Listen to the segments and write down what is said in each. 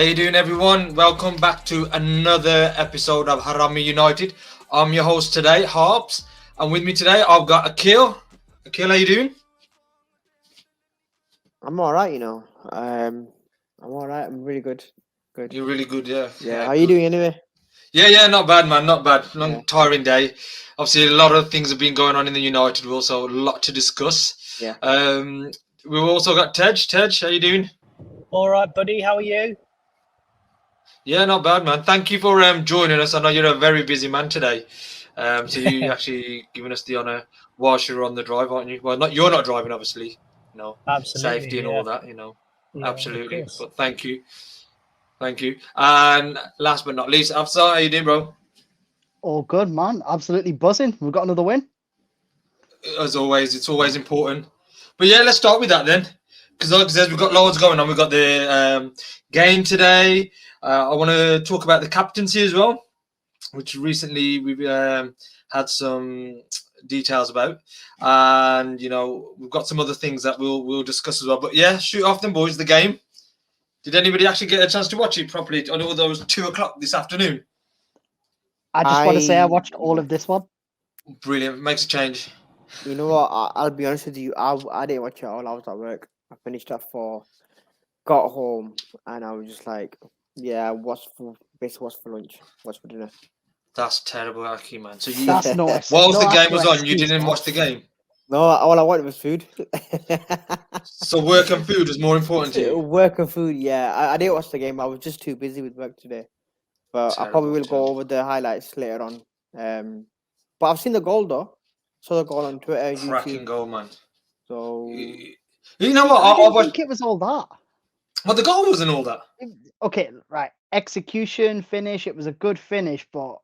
How you doing, everyone? Welcome back to another episode of Haraami United. I'm your host today, Harps, and with me today I've got Akil. Akil, how you doing? I'm all right, I'm all right. I'm really good. Good. You're really good, yeah. Yeah. How are you doing anyway? Yeah, not bad, man, not bad. Long, Yeah. tiring day. Obviously, a lot of things have been going on in the United. We've also a lot to discuss. Yeah. We've also got Tej. Tej, how you doing? All right, buddy. How are you? Yeah, not bad, man. Thank you for joining us. I know you're a very busy man today. So you actually giving us the honour whilst you're on the drive, aren't you? Well, you're not driving, obviously. Absolutely, Safety and all that, Yeah, absolutely. But thank you. And last but not least, Afsar, how you doing, bro? All good, man. Absolutely buzzing. We've got another win. As always, it's always important. But yeah, let's start with that then. Because we've got loads going on. We've got the game today. I want to talk about the captaincy as well, which recently we've had some details about. And, we've got some other things that we'll discuss as well. But yeah, shoot off them, boys, the game. Did anybody actually get a chance to watch it properly? I know that was 2:00 this afternoon. I just want to say I watched all of this one. Brilliant. Makes a change. You know what? I'll be honest with you. I didn't watch it all. I was at work. I finished at 4, got home, and I was just like, yeah, what's for lunch? What's for dinner? That's terrible, Aki, man. So That's nice. whilst the game was on, you didn't watch the game? No, all I wanted was food. So work and food was more important to you? Work and food, yeah. I didn't watch the game. I was just too busy with work today. But I probably will go over the highlights later on. But I've seen the goal though. Saw the goal on Twitter, Cracking YouTube. goal, man. So you know what? I didn't think it was all that. Well, the goal wasn't all that. Okay, right. Execution, finish. It was a good finish, but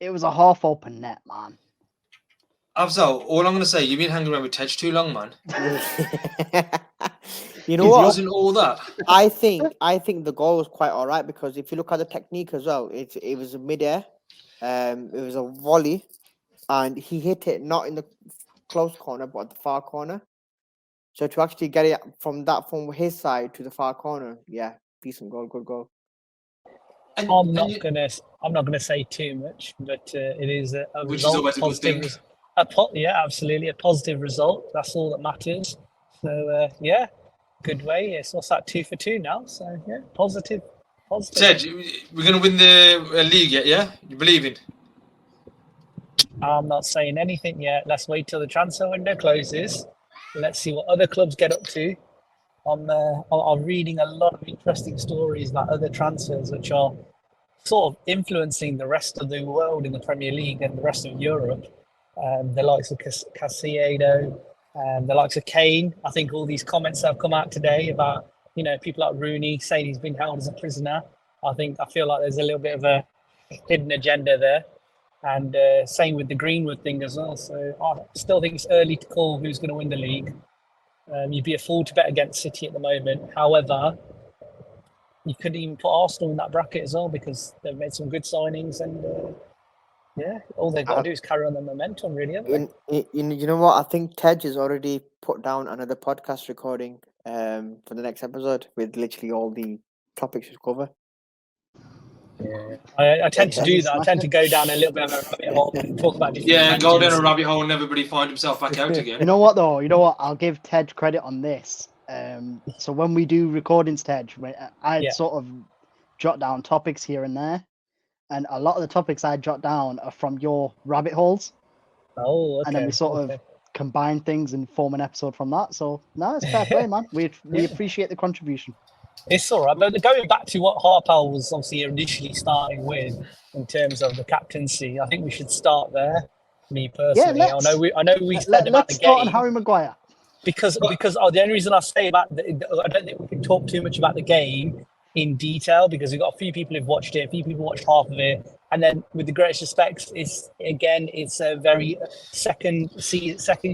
it was a half open net, man. So all I'm going to say, you've been hanging around with Tej too long, man. You know what? It wasn't all that. I think the goal was quite all right because if you look at the technique as well, it was a mid-air, it was a volley, and he hit it not in the close corner but the far corner. So to actually get it from his side to the far corner, yeah, decent goal, good goal. I'm not gonna say too much, but it is a which result, is always a good thing. Yeah, absolutely, a positive result. That's all that matters. So yeah, good way. It's what's that, 2 for 2 now. So yeah, positive. Tej, we're going to win the league yet, yeah? You believe in? I'm not saying anything yet. Let's wait till the transfer window closes. Let's see what other clubs get up to. I'm reading a lot of interesting stories about other transfers which are sort of influencing the rest of the world in the Premier League and the rest of Europe. The likes of Caicedo, the likes of Kane. I think all these comments that have come out today about, people like Rooney saying he's been held as a prisoner. I feel like there's a little bit of a hidden agenda there. And same with the Greenwood thing as well. So I still think it's early to call who's going to win the league. You'd be a fool to bet against City at the moment. However, you couldn't even put Arsenal in that bracket as well because they've made some good signings and all they've got to do is carry on the momentum, really. You know what? I think Tej has already put down another podcast recording for the next episode with literally all the topics to cover. Yeah, I tend to do that. I tend to go down a little bit of a rabbit hole and talk about different go down tangents. a rabbit hole and everybody find himself back out again. You know what, though? I'll give Tej credit on this. So when we do recordings, Tej, I sort of jot down topics here and there. And a lot of the topics I jot down are from your rabbit holes. Oh, okay. And then we sort of combine things and form an episode from that. So, no, it's fair play, man. We appreciate the contribution. It's all right, but going back to what Harpal was obviously initially starting with in terms of the captaincy, I think we should start there. Me personally, Yeah, I know we said about the let's start game on Harry Maguire because the only reason I say about I don't think we can talk too much about the game in detail because we've got a few people who've watched it, a few people watched half of it, and then with the greatest respects, it's a very second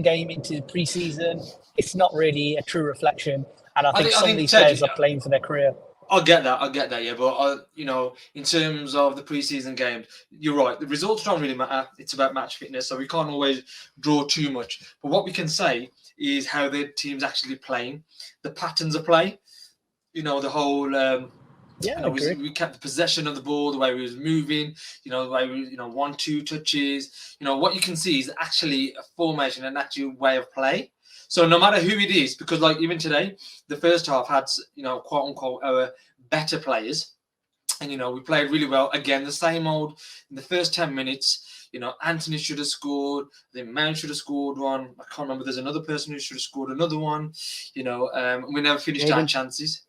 game into pre-season. It's not really a true reflection. And I think some of these players are playing for their career. I get that, yeah. But, in terms of the preseason games, you're right. The results don't really matter. It's about match fitness, so we can't always draw too much. But what we can say is how the team's actually playing, the patterns of play. the whole. We kept the possession of the ball, the way we was moving, the way we, 1-2 touches. What you can see is actually a formation and actually a way of play. So no matter who it is, because like even today, the first half had, quote unquote, our better players. And, we played really well. Again, the same old in the first 10 minutes. Anthony should have scored. The man should have scored one. I can't remember. There's another person who should have scored another one. We never finished our chances.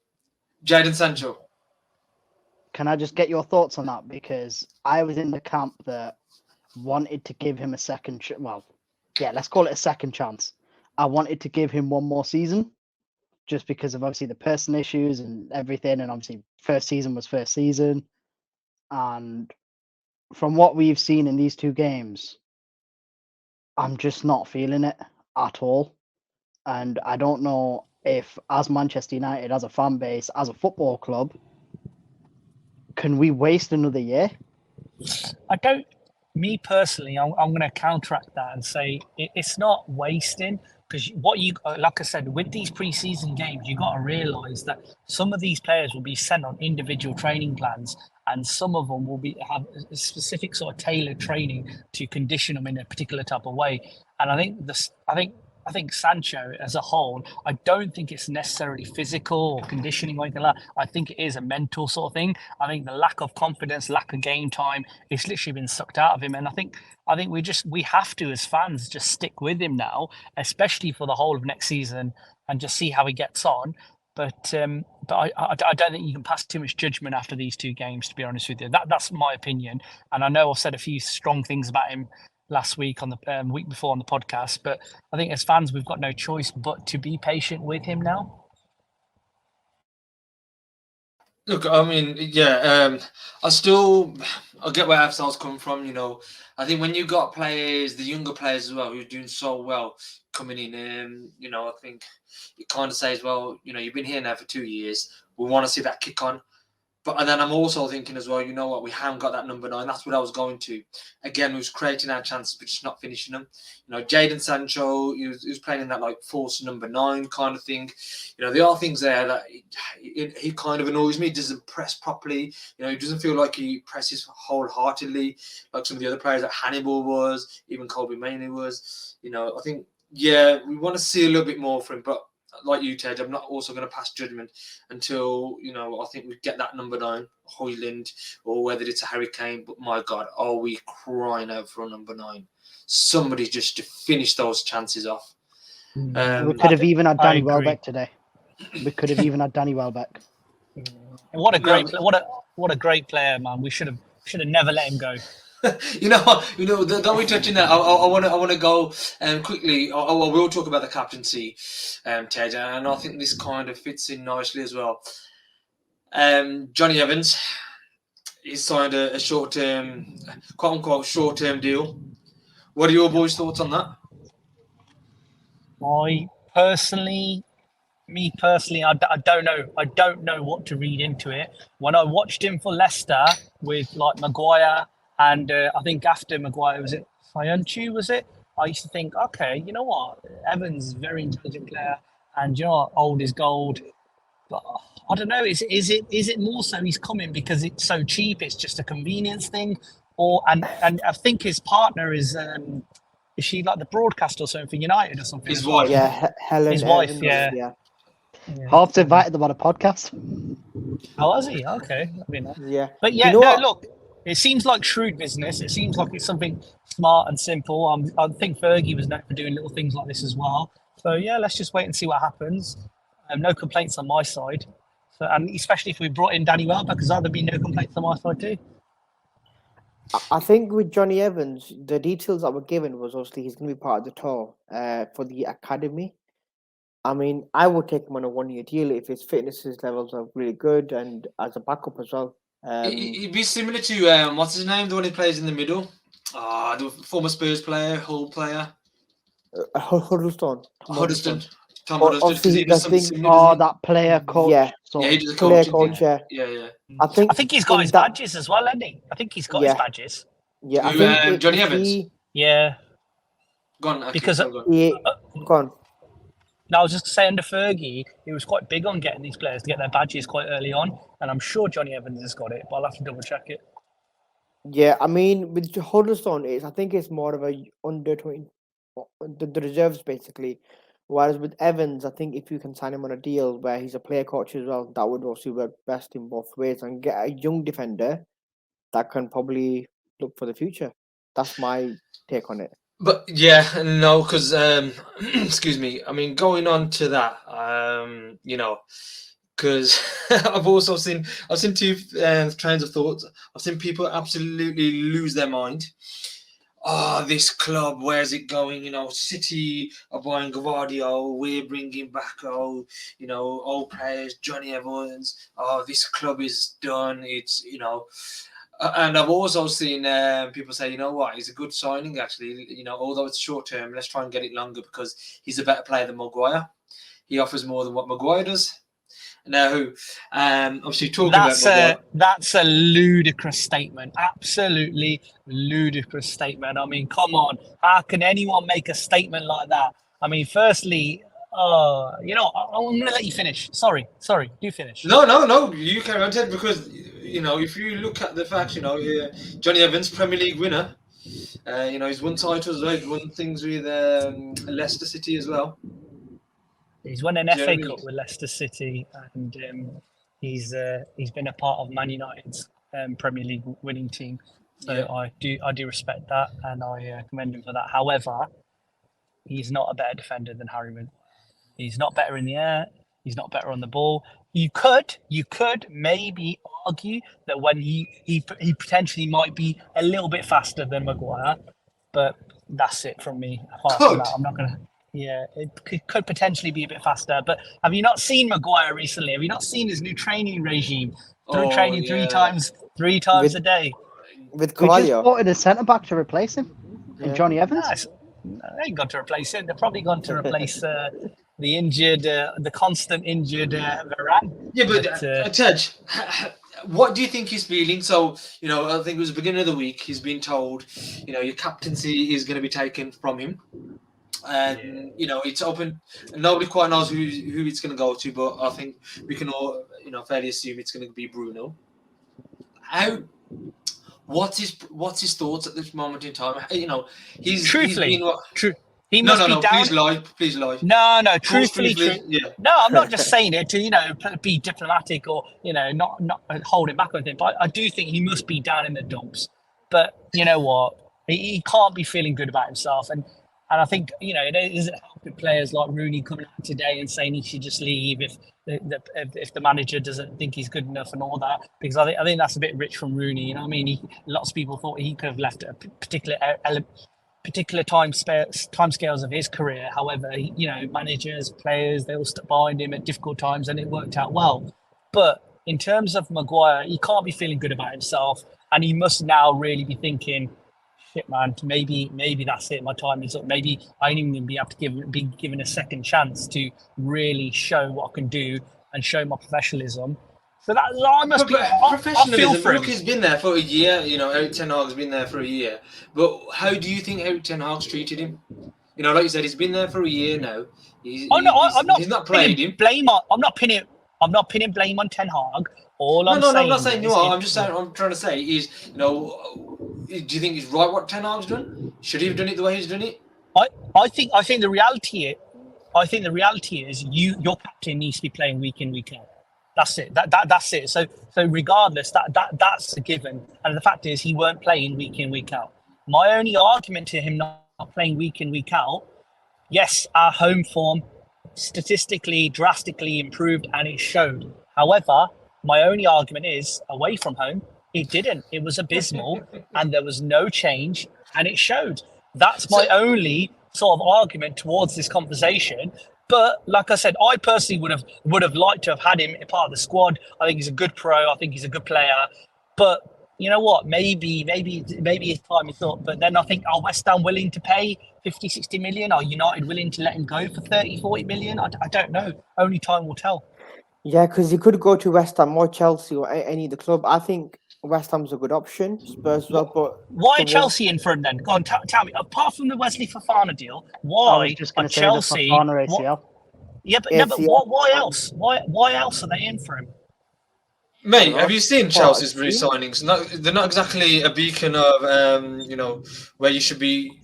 Jadon Sancho. Can I just get your thoughts on that? Because I was in the camp that wanted to give him a second. Let's call it a second chance. I wanted to give him one more season, just because of obviously the personal issues and everything, and obviously first season was first season. And from what we've seen in these 2 games, I'm just not feeling it at all. And I don't know if, as Manchester United, as a fan base, as a football club, can we waste another year? Me personally, I'm going to counteract that and say it's not wasting, because like I said, with these pre-season games, you got to realise that some of these players will be sent on individual training plans, and some of them will have a specific sort of tailored training to condition them in a particular type of way. And I think Sancho as a whole, I don't think it's necessarily physical or conditioning or anything like that. I think it is a mental sort of thing. I think the lack of confidence, lack of game time, it's literally been sucked out of him. And I think we have to, as fans, just stick with him now, especially for the whole of next season, and just see how he gets on. But I don't think you can pass too much judgment after these 2 games, to be honest with you. That's my opinion. And I know I've said a few strong things about him last week on the week before on the podcast, but I think as fans we've got no choice but to be patient with him now. Look, I mean, I get where Afsal's come from. I think when you got players, the younger players as well, who're doing so well coming in, I think it kind of says, well, you've been here now for 2 years. We want to see that kick on. But then I'm also thinking as well, we haven't got that number 9. That's what I was going to. Again, we was creating our chances, but just not finishing them. Jadon Sancho, he was playing in that like false number 9 kind of thing. There are things there that he kind of annoys me. He doesn't press properly. He doesn't feel like he presses wholeheartedly like some of the other players, like Hannibal was, even Colby Mainey was. I think, we want to see a little bit more from him, but like you, Ted, I'm not also going to pass judgment until, I think we get that number 9, Højlund, or whether it's a Harry Kane. But my God, are we crying out for a number 9? Somebody just to finish those chances off. We could have even had Danny Welbeck today. What a great player, man. We should have never let him go. Don't we touch on that? I want to go quickly. I will talk about the captaincy, Ted, and I think this kind of fits in nicely as well. Johnny Evans, he's signed a short-term, quote-unquote, short-term deal. What are your boys' thoughts on that? Me personally, I don't know. I don't know what to read into it. When I watched him for Leicester with like Maguire. And I think after Maguire, was it Fayuncu, was it? I used to think, okay, you know what? Evans is a very intelligent player, and you know what? Old is gold. But I don't know. Is it more so he's coming because it's so cheap? It's just a convenience thing, and I think his partner is she like the broadcaster or something for United or something? His wife, Helen. His wife, Evans, yeah. Half invited them on a podcast. Oh, was he? Okay, yeah. But yeah, look. It seems like shrewd business. It seems like it's something smart and simple. I think Fergie was known for doing little things like this as well. So yeah, let's just wait and see what happens. No complaints on my side. So, and especially if we brought in Danny Welbeck, because there'd be no complaints on my side too. I think with Johnny Evans, the details that were given was obviously he's going to be part of the tour for the academy. I mean, I would take him on a 1-year deal if his fitness levels are really good and as a backup as well. It'd be similar to what's his name, the one who plays in the middle, the former Spurs player, Hull player, Huddleston. Tom Huddleston. That player coach. Yeah, he does a player coaching, coach. Yeah. I think he's got his badges as well, hasn't he? I think he's got his badges. Yeah, I think Johnny Evans. Yeah. Gone. Because go on. Now, I was just to say, under Fergie, he was quite big on getting these players to get their badges quite early on, and I'm sure Johnny Evans has got it, but I'll have to double check it. Yeah, I mean, with Huddlestone, I think it's more of a under 20, the reserves basically. Whereas with Evans, I think if you can sign him on a deal where he's a player coach as well, that would also work best in both ways and get a young defender that can probably look for the future. That's my take on it. But yeah, no, because excuse me. I mean, going on to that, you know, because I've seen two trains of thoughts. I've seen people absolutely lose their mind. Oh, this club, where's it going? You know, City are buying Gvardiol, we're bringing back, you know, old players, Johnny Evans. Oh, this club is done. It's, you know, and I've also seen people say, you know what, he's a good signing, actually. You know, although it's short term, let's try and get it longer because he's a better player than Maguire. He offers more than what Maguire does. Now, obviously, talking about Maguire. That's a ludicrous statement. Absolutely ludicrous statement. I mean, come on. How can anyone make a statement like that? I mean, firstly, you know, I'm going to let you finish. Sorry, do finish. No, you carry on, Ted, because, you know, if you look at the fact, you know, Johnny Evans, Premier League winner, you know, he's won titles, right? He's won things with Leicester City as well. He's won an FA Cup with Leicester City, and he's been a part of Man United's Premier League winning team. So yeah. I do respect that, and I commend him for that. However, he's not a better defender than Haraami. He's not better in the air. He's not better on the ball. You could maybe argue that when he potentially might be a little bit faster than Maguire, but that's it from me. Apart from that, I'm not gonna. Yeah, it could potentially be a bit faster. But have you not seen Maguire recently? Have you not seen his new training regime? Training three times a day. With We just Cavallo. brought in a centre back to replace him, and Johnny Evans. No, they ain't got to replace him. They're probably going to replace the injured, the constant injured Varane. Yeah, but Tej, what do you think he's feeling? So, you know, I think it was the beginning of the week. He's been told, you know, your captaincy is going to be taken from him. And you know, it's open. Nobody quite knows who it's going to go to, but I think we can all, you know, fairly assume it's going to be Bruno. What's his thoughts at this moment in time? You know, he's been what? True. He must be down. Please lie. No, truthfully. Yeah. No, I'm not just saying it to, you know, be diplomatic or, you know, not hold it back on anything. But I do think he must be down in the dumps. But you know what? He can't be feeling good about himself. And I think, you know, it isn't helping players like Rooney coming out today and saying he should just leave if the manager doesn't think he's good enough and all that. Because I think that's a bit rich from Rooney. You know what I mean? Lots of people thought he could have left at a particular time scales of his career. However, you know, managers, players, they all stuck behind him at difficult times and it worked out well. But in terms of Maguire, he can't be feeling good about himself, and he must now really be thinking, shit, man, maybe that's it. My time is up. Maybe I ain't even going to be able to be given a second chance to really show what I can do and show my professionalism. So that I must be professionalism. Look, he's been there for a year. You know, Eric Ten Hag's been there for a year. But how do you think Eric Ten Hag's treated him? You know, like you said, he's been there for a year now. He's not played him. I'm not pinning blame on Ten Hag. I'm not saying you are. I'm trying to say is, you know, do you think it's right what Ten Hag's done? Should he have done it the way he's done it? I think the reality is your captain needs to be playing week in, week out. That's it. That's it. So regardless, that's a given. And the fact is, he weren't playing week in, week out. My only argument to him not playing week in, week out, yes, our home form statistically drastically improved and it showed. However, my only argument is away from home, it didn't. It was abysmal and there was no change and it showed. That's my only sort of argument towards this conversation. But like I said, I personally would have liked to have had him a part of the squad. I think he's a good pro. I think he's a good player. But you know what? Maybe his time is up. But then I think, are West Ham willing to pay 50, 60 million? Are United willing to let him go for 30, 40 million? I don't know. Only time will tell. Yeah, because he could go to West Ham or Chelsea or any of the club. I think West Ham's a good option. Spurs as well, but why Chelsea in front then? Go on, tell me. Apart from the Wesley Fofana deal, why are Chelsea? Yeah, but ACL. why else? Why else are they in for him? Mate, have you seen Chelsea's Pochettino? re-signings? They're not exactly a beacon of where you should be,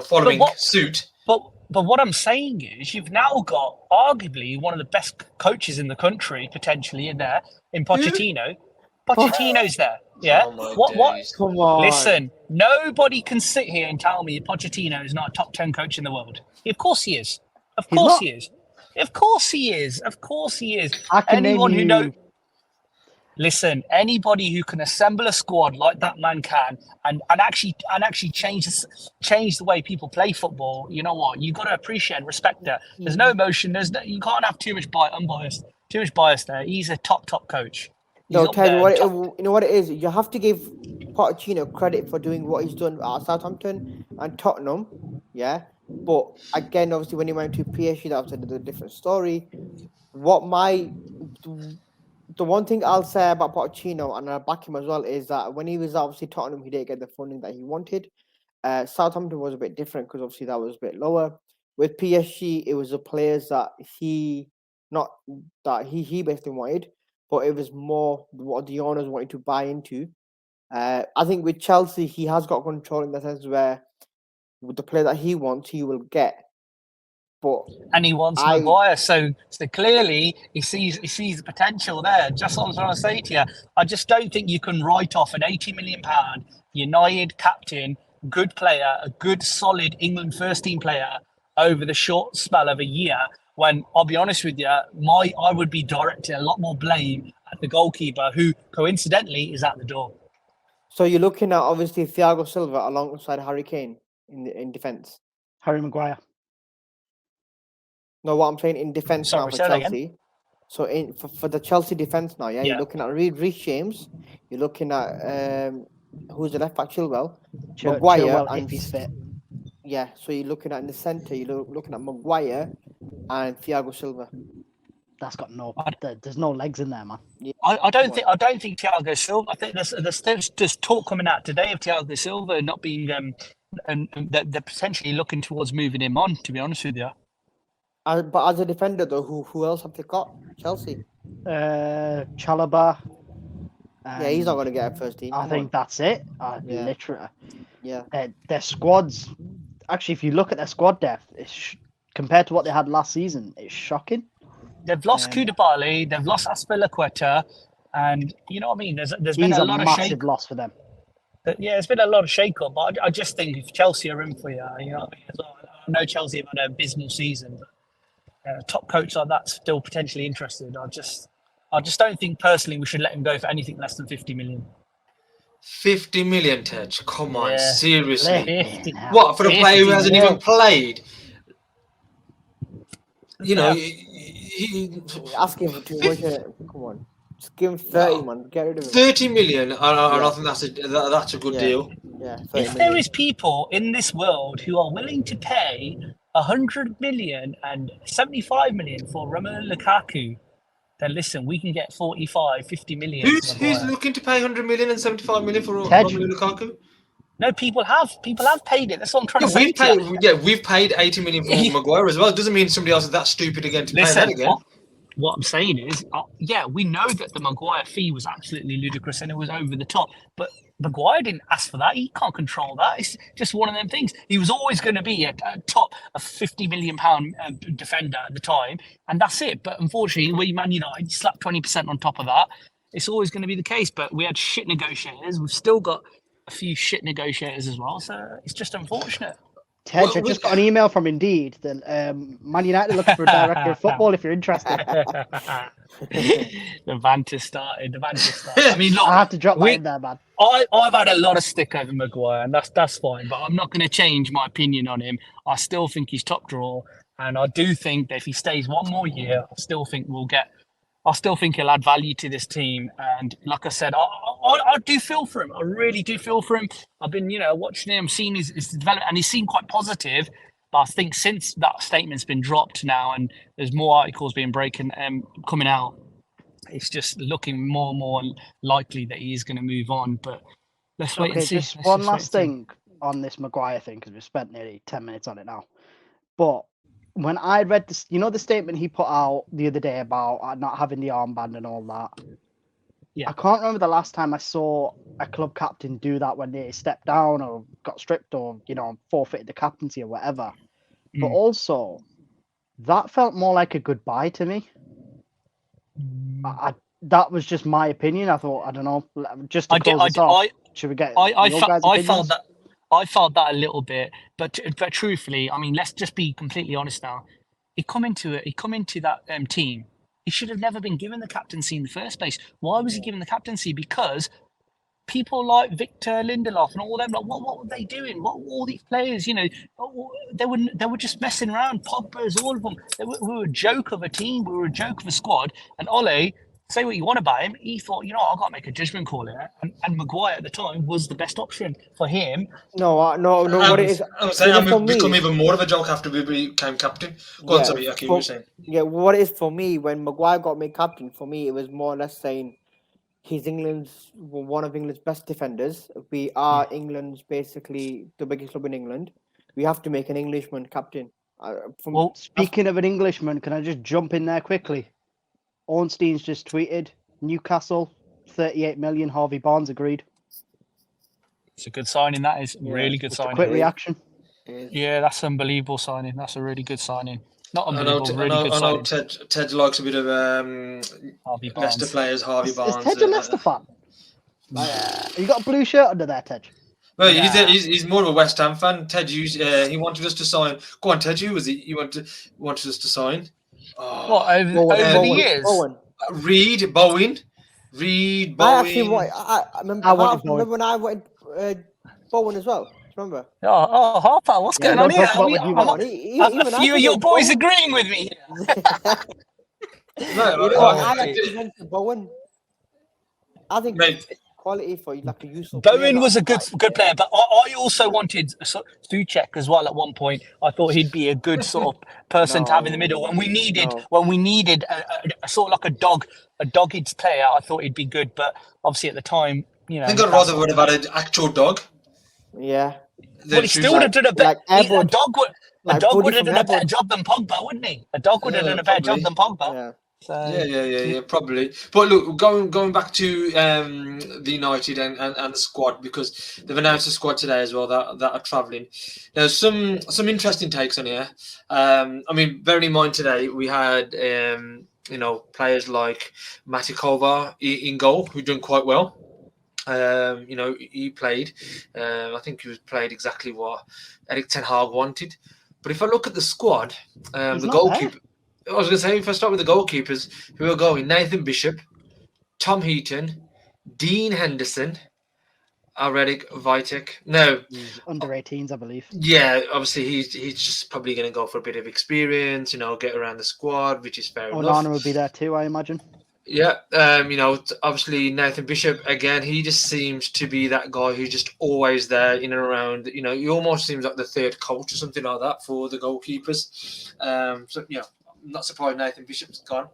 following suit. But what I'm saying is, you've now got arguably one of the best coaches in the country potentially in there in Pochettino. Pochettino's there. Yeah. Oh my What? days. Come on. Listen, nobody can sit here and tell me Pochettino is not a top 10 coach in the world. Of course he is. Of He's course not. he is. Of course he is. Of course he is. I can Anyone name who you. knows. Listen, anybody who can assemble a squad like that man can, and actually change the way people play football. You know what? You got to appreciate and respect that. There's no emotion. You can't have too much bias there. He's a top coach. He's No, up Ted, there, you know what it is? You have to give Pochettino credit for doing what he's done at Southampton and Tottenham, yeah? But again, obviously, when he went to PSG, that was a different story. The one thing I'll say about Pochettino, and I'll back him as well, is that when he was obviously Tottenham, he didn't get the funding that he wanted. Southampton was a bit different because obviously that was a bit lower. With PSG, it was the players that he basically wanted, but it was more what the owners wanted to buy into. I think with Chelsea, he has got control in the sense where with the player that he wants, he will get. But and he wants Maguire. So clearly he sees the potential there. Just what I'm trying to say to you. I just don't think you can write off an £80 million United captain, good player, a good solid England first team player over the short spell of a year. When I'll be honest with you, I would be directing a lot more blame at the goalkeeper, who coincidentally is at the door. So you're looking at obviously Thiago Silva alongside Harry Kane in defence. Harry Maguire. No, what I'm saying in defence now for say that Chelsea. So for the Chelsea defence now, yeah, you're looking at Reece James. You're looking at who's the left back, Chilwell, Maguire, Chilwell, and if he's fit. yeah. So you're looking at in the centre. You're looking at Maguire and Thiago Silva. That's got there's no legs in there, man. Yeah. I don't think Thiago Silva. I think there's talk coming out today of Thiago Silva not being and they're potentially looking towards moving him on. To be honest with you. But as a defender, though, who else have they got? Chelsea. Chalobah. Yeah, he's not going to get a first team. I think that's it. Yeah. Literally. Yeah. Their squads. Actually, if you look at their squad depth, compared to what they had last season, it's shocking. They've lost Koulibaly, they've lost Aspilicueta, and you know what I mean. There's been a lot of massive loss for them. Yeah, it's been a lot of shake-up. But I just think if Chelsea are in for you, you know what I mean. As well. I know Chelsea have had an abysmal season, but a top coach like that's still potentially interested. I just don't think personally we should let him go for anything less than 50 million. 50 million, Tej. Come on, seriously. 50. What, for a player who hasn't even played? You know, asking for too much. Come on, just give him 30, man. Get rid of him. 30 million. I think that's a good deal. Yeah. If there is people in this world who are willing to pay 100 million and 75 million for Romelu Lukaku, then listen, we can get 45, 50 million. Who's looking to pay 100 million and 75 million for Romelu Lukaku? No, people have paid it. That's what I'm trying to say. We've paid 80 million for Maguire as well. It doesn't mean somebody else is that stupid again to pay that again. What I'm saying is, we know that the Maguire fee was absolutely ludicrous and it was over the top. But Maguire didn't ask for that. He can't control that. It's just one of them things. He was always going to be a top of £50 million defender at the time, and that's it. But unfortunately, we Man United slapped 20% on top of that. It's always going to be the case. But we had shit negotiators. We've still got a few shit negotiators as well. So it's just unfortunate. Tej, I just got an email from Indeed that Man United looking for a director of football if you're interested. The banter started. I mean, look, I have to drop that in there, man. I've had a lot of stick over Maguire, and that's fine. But I'm not going to change my opinion on him. I still think he's top draw, and I do think that if he stays one more year, I still think he'll add value to this team. And like I said, I do feel for him. I really do feel for him. I've been, watching him, seeing his development, and he seemed quite positive. But I think since that statement's been dropped now, and there's more articles being coming out, it's just looking more and more likely that he is going to move on. But let's wait and see. Just one last thing on this Maguire thing, because we've spent nearly 10 minutes on it now. But when I read this, the statement he put out the other day about not having the armband and all that. Yeah. I can't remember the last time I saw a club captain do that when they stepped down or got stripped or, forfeited the captaincy or whatever. But also, that felt more like a goodbye to me. That was just my opinion. I thought, I don't know, just to close this off, should we get your guys' opinions? I felt that a little bit, but truthfully, I mean, let's just be completely honest now. He come into that team. He should have never been given the captaincy in the first place. Why was he given the captaincy? Because people like Victor Lindelof and all them, like, what were they doing? What were all these players? They were just messing around. Pogba's, all of them. We were a joke of a team. We were a joke of a squad. And Ole, say what you want about him, he thought, I've got to make a judgment call here. And Maguire at the time was the best option for him. No. What it is? I'm saying I'm become even more of a joke after we became captain. Go on, sorry, okay, you were saying. Yeah, what it is for me, when Maguire got made captain, for me, it was more or less saying he's one of England's best defenders. We are England's basically the biggest club in England. We have to make an Englishman captain. Speaking of an Englishman, can I just jump in there quickly? Ornstein's just tweeted, Newcastle, 38 million, Harvey Barnes agreed. It's a good signing, that is. Really good signing. Quick reaction. Yeah, that's an unbelievable signing. That's a really good signing. Not unbelievable, really good signing. I know Ted likes a bit of Leicester players, Harvey Barnes. Is Ted a Leicester fan? You got a blue shirt under there, Ted? Well, he's more of a West Ham fan. Ted, he wanted us to sign. Go on, Ted, you wanted us to sign? Oh, what, over the years? Reed, Bowen. I remember when I wanted Bowen as well. Remember? Oh, Harper, what's going on here? A few of your boys agreeing with me. Bowen. I think quality for like a useful. Bowen was a good player, but I also wanted Suchek as well. At one point, I thought he'd be a good sort of person to have in the middle when we needed a sort of like a dogged player. I thought he'd be good, but obviously at the time, I think I'd rather would have had an actual dog. Yeah. But he still would have done a better. A dog would have done a better job than Pogba, wouldn't he? A dog would have done a better job than Pogba. Yeah. So, yeah, probably. But look, going back to the United and the squad, because they've announced the squad today as well that are travelling. There's some interesting takes on here. I mean, bearing in mind today we had players like takeover in goal who done quite well. He played. I think he was played exactly what Erik ten Hag wanted. But if I look at the squad, the goalkeeper. I was going to say, if I start with the goalkeepers, who are going, Nathan Bishop, Tom Heaton, Dean Henderson, Reddick, Vitek. No. Under 18s, I believe. Yeah, obviously he's just probably going to go for a bit of experience, get around the squad, which is fair enough. Onana will be there too, I imagine. Yeah, obviously Nathan Bishop, again, he just seems to be that guy who's just always there in and around. He almost seems like the third coach or something like that for the goalkeepers. I'm not surprised Nathan Bishop's gone.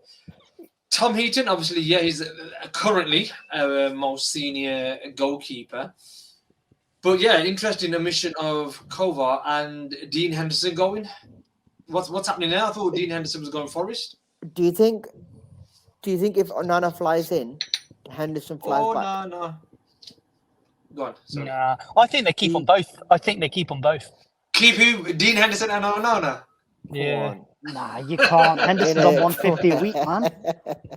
Tom Heaton, obviously, he's currently our most senior goalkeeper. But interesting omission of Kovar and Dean Henderson going. What's happening now? I thought Dean Henderson was going Forest. Do you think if Onana flies in, Henderson flies back? No. Go on. Sorry. Nah, I think they keep on both. Keep who? Dean Henderson and Onana? Yeah. Nah, you can't. Henderson's on 150 a week, man.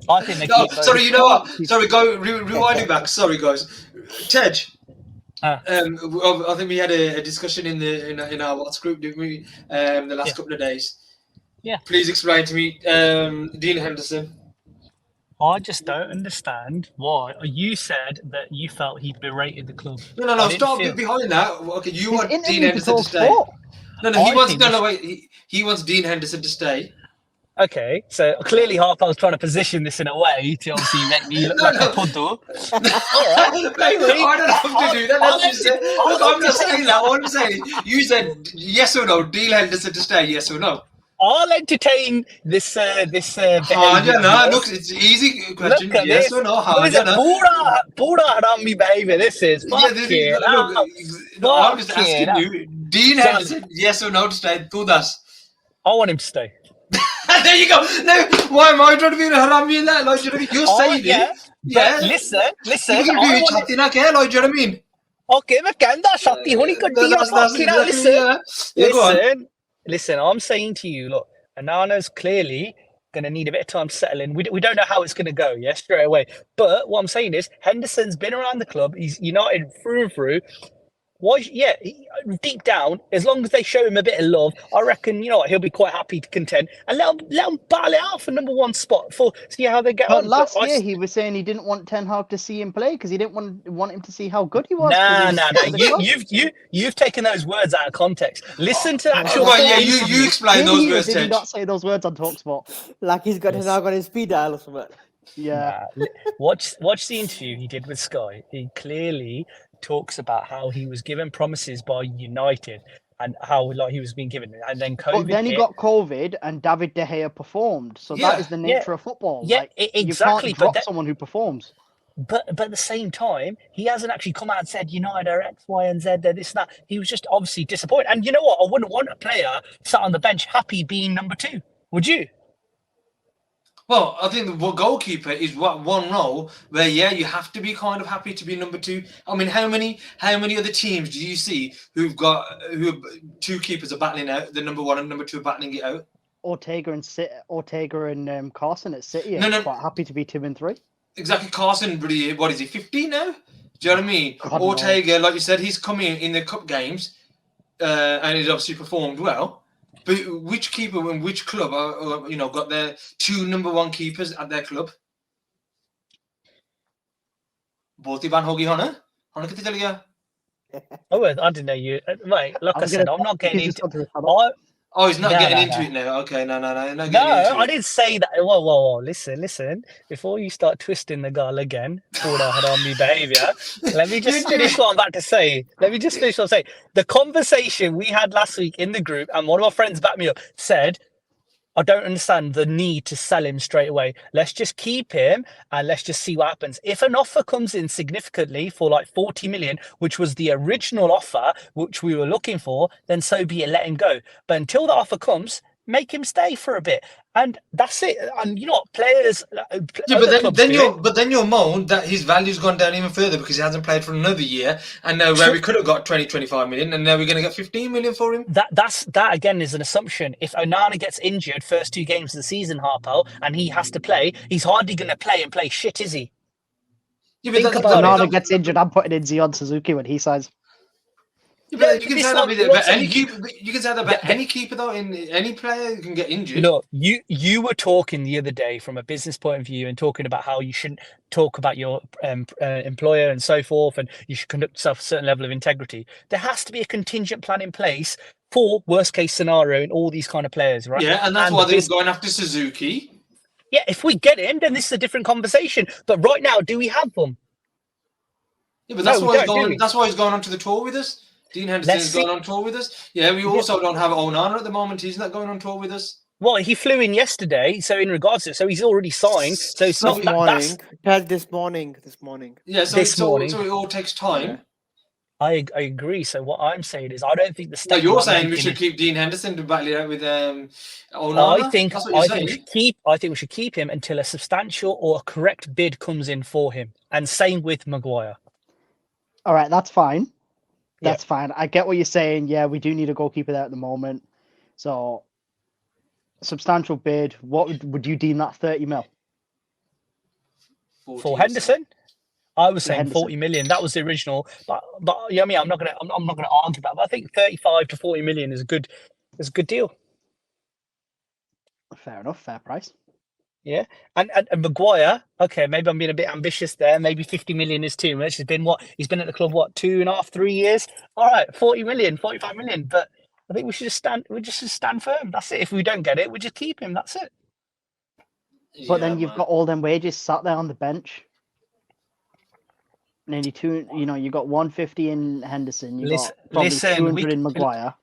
I think they keep sorry, you know what? Sorry, go rewinding back. Sorry, guys. Tej. I think we had a discussion in our WhatsApp group, didn't we? The last couple of days. Yeah. Please explain to me, Dean Henderson. I just don't understand why. You said that you felt he berated the club. No. Stop behind that. Okay, you want Dean Henderson to stay. He wants Dean Henderson to stay. Okay, so clearly Harper was trying to position this in a way to obviously make me look like a puddo. All right. I don't have to do that. I'm not saying that. All I'm saying is, you said yes or no, Dean Henderson to stay, yes or no. I'll entertain this look, it's an easy question. Yes or no? Pura Haraami behavior. This is fucking. I'm just asking you. Dean Henderson, yes or no to stay? Do that. I want him to stay. There you go. No, why am I trying to be a Haraami in that? Like, do you know what I mean? You're saying it. Yeah. Listen. You can do it, chatting, okay? Like, do you know what I mean? Okay, मैं कहता शादी होनी कड्डी That's fucking out. exactly, go on. Listen. I'm saying to you, look, Anana's clearly going to need a bit of time to settle in. We don't know how it's going to go, straight away. But what I'm saying is, Henderson's been around the club. He's United through and through. Deep down, as long as they show him a bit of love, I reckon, he'll be quite happy to contend. And let him battle it out for number one spot for see how they get on. Last year, he was saying he didn't want Ten Hag to see him play because he didn't want him to see how good he was. Nah. You've taken those words out of context. Listen to actual. You explain those words, Did he not say those words on TalkSport? Like he's got his on his speed dial or something. Yeah. Watch the interview he did with Sky. He clearly talks about how he was given promises by United and how he was being given, and then COVID. But then he got COVID, and David De Gea performed. So that is the nature of football. Yeah, exactly. You can't drop someone who performs. But at the same time, he hasn't actually come out and said United are X, Y, and Z. They're this and that. He was just obviously disappointed. And you know what? I wouldn't want a player sat on the bench happy being number 2. Would you? Well, I think the goalkeeper is one role where you have to be kind of happy to be number 2. I mean, how many other teams do you see who have 2 keepers are battling out, the number 1 and number 2 are battling it out? Ortega and Carson at City are quite happy to be 2 and 3. Exactly, Carson. What is he? 15 now? Do you know what I mean? God, Ortega, like you said, he's coming in the cup games, and he's obviously performed well. But which keeper and which club are got their 2 number 1 keepers at their club? Both Van Hoagie Hona? Hona kiti chali gaya? Oh, I didn't know you. Right, like I said, I'm not getting into. Oh, he's not getting into it now. Okay, no. I didn't say that. Whoa. Listen. Before you start twisting the girl again for the Haraami behaviour, let me just finish what I'm about to say. The conversation we had last week in the group, and one of my friends backed me up, said, I don't understand the need to sell him straight away. Let's just keep him and let's just see what happens. If an offer comes in significantly for like 40 million, which was the original offer, which we were looking for, then so be it, let him go. But until the offer comes, make him stay for a bit. And that's it. And players. But then you're moaned that his value's gone down even further because he hasn't played for another year. And now where we could have got 20-25 million, and now we're going to get 15 million for him. That again is an assumption. If Onana gets injured first 2 games of the season, Harpo, and he has to play, he's hardly going to play shit, is he? Yeah, but if Onana gets injured, I'm putting in Zion Suzuki when he signs. Yeah, you can say that about any keeper. You can say that about any keeper, though. In any player can get injured. Look, you were talking the other day from a business point of view and talking about how you shouldn't talk about your employer and so forth, and you should conduct yourself a certain level of integrity. There has to be a contingent plan in place for worst case scenario in all these kind of players, right? Yeah, and that's why they're going after Suzuki. Yeah, if we get him, then this is a different conversation. But right now, do we have them? Yeah, but that's why he's going on to the tour with us. Dean Henderson's going on tour with us. Yeah, we also don't have Onana at the moment. He's not going on tour with us. Well, he flew in yesterday, so in regards to it, so he's already signed. So it's not this morning. Yeah, so it all takes time. Yeah. I agree. So what I'm saying is, I don't think the state. No, you're saying we should keep Dean Henderson to battle it out with Onana. I think we should keep him until a substantial or a correct bid comes in for him, and same with Maguire. All right, that's fine. That's fine. I get what you're saying. Yeah, we do need a goalkeeper there at the moment. So, substantial bid. What would you deem that 30 mil? For Henderson? I was saying 40 million. That was the original. But yeah, I mean, I'm not gonna argue that. But I think 35 to 40 million is a good deal. Fair enough. Fair price. Yeah, and Maguire, okay, maybe I'm being a bit ambitious there. Maybe 50 million is too much. He's been at the club 2.5, 3 years. All right, 40 million, 45 million. But I think we should just stand firm. That's it. If we don't get it, we just keep him. That's it. But then you've got all them wages sat there on the bench. Nearly 2. You got 150 in Henderson. You got probably 200 in Maguire.